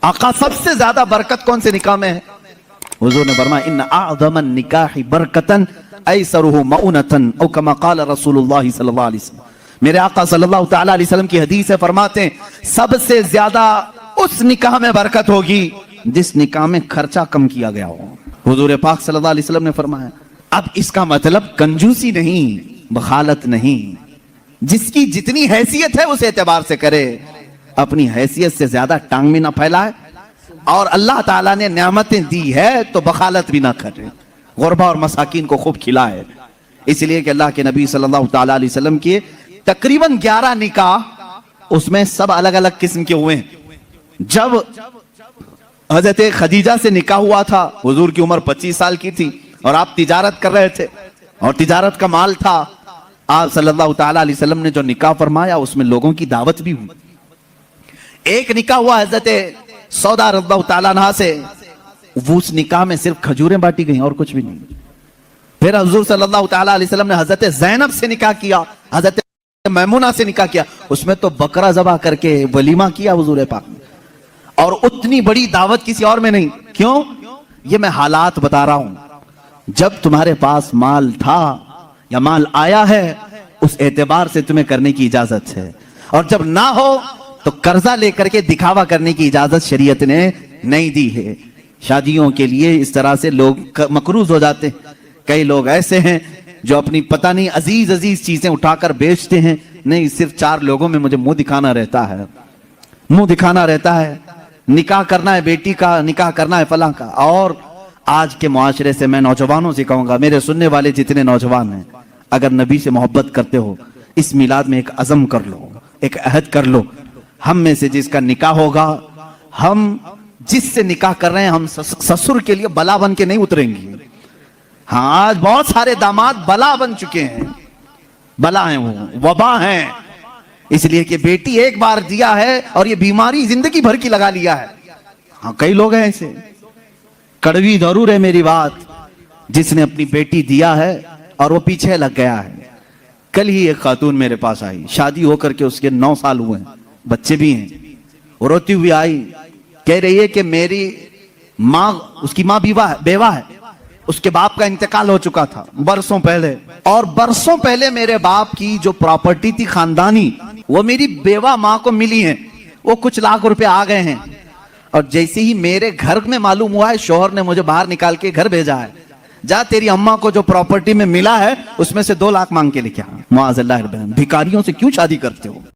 आका सबसे ज्यादा बरकत कौन से निकाह में है? हुजूर ने फरमाया इन्न अअज़म निकाहि बरकतन ऐसरुहु मऊनतन औ कमा क़ाल रसूलुल्लाह सल्लल्लाहु अलैहि वसल्लम। मेरे आका सल्लल्लाहु तआला अलैहि वसल्लम की हदीस है, फरमाते हैं सबसे ज्यादा उस निकाह में बरकत होगी जिस निकाह में खर्चा कम किया गया हो। हुजूर पाक सल्लल्लाहु अलैहि वसल्लम ने फरमाया। अब इसका मतलब कंजूसी नहीं, बखालत नहीं, जिसकी जितनी हैसियत है उस एतबार से करे, अपनी हैसियत से ज्यादा टांग भी ना फैलाए, और अल्लाह ताला ने नेमतें दी है तो बखालत भी ना करे, गुरबा और मसाकिन को खूब खिलाए। इसलिए कि अल्लाह के नबी सल्लल्लाहु ताला अलैहि वसल्लम के तकरीबन 11 निकाह, उसमें सब अलग अलग किस्म के हुए हैं। जब हजरत खदीजा से निकाह हुआ था, हुजूर की उम्र 25 साल की थी और आप तिजारत कर रहे थे और तिजारत का माल था। आप सल्लल्लाहु ताला अलैहि वसल्लम ने जो निकाह फरमाया उसमें लोगों की दावत भी हुई। एक निकाह हुआ हजरत सौदा रज़ियल्लाहु ताला अन्हा से, वो उस निकाह में सिर्फ खजूरें बांटी गई और कुछ भी नहीं। फिर हुजूर सल्लल्लाहु ताला अलैहि वसल्लम ने हजरत ज़ैनब से निकाह किया, हजरत मैमुना से निकाह किया, उसमें तो बकरा ज़बह करके वलीमा किया हुजूर पाक ने, और उतनी बड़ी दावत किसी और में नहीं। क्यों? ये मैं हालात बता रहा हूं। जब तुम्हारे पास माल था या माल आया है उस एतबार से तुम्हें करने की इजाजत है, और जब ना हो तो कर्जा लेकर के दिखावा करने की इजाजत शरीयत ने नहीं दी है। शादियों के लिए इस तरह से लोग मकरूज हो जाते हैं। कई लोग ऐसे हैं जो अपनी पता नहीं अजीज अजीज चीजें उठाकर बेचते हैं, नहीं सिर्फ 4 लोगों में मुझे मुंह दिखाना रहता है, मुंह दिखाना रहता है, निकाह करना है बेटी का, निकाह करना है फलां का। और आज के मुआशरे से मैं नौजवानों से कहूंगा, मेरे सुनने वाले जितने नौजवान हैं, अगर नबी से मोहब्बत करते हो इस मिलाद में एक अज़म कर लो, एक अहद कर लो, हम में से जिसका निकाह होगा, हम जिससे निकाह कर रहे हैं, हम ससुर के लिए बला बन के नहीं उतरेंगे। हाँ, आज बहुत सारे दामाद बला बन चुके हैं, बला हैं, वो वबा हैं, इसलिए कि बेटी एक बार दिया है और ये बीमारी जिंदगी भर की लगा लिया है। हाँ, कई लोग हैं ऐसे, कड़वी जरूर है मेरी बात, जिसने अपनी बेटी दिया है और वो पीछे लग गया है। कल ही एक खातून मेरे पास आई, शादी होकर के उसके 9 साल हुए हैं, बच्चे भी हैं, वो रोती हुई आई, कह रही है कि मेरी माँ, उसकी माँ बेवा है, उसके बाप का इंतकाल हो चुका था बरसों पहले, और बरसों पहले मेरे बाप की जो प्रॉपर्टी थी खानदानी, वो मेरी बेवा माँ को मिली है, वो कुछ लाख रुपए आ गए हैं, और जैसे ही मेरे घर में मालूम हुआ है, शोहर ने मुझे बाहर निकाल के घर भेजा है, जा तेरी अम्मा को जो प्रॉपर्टी में मिला है उसमें से 2 लाख मांग के लेके आ। मुआज़ल्लाह, भिखारियों से क्यों शादी करते हो?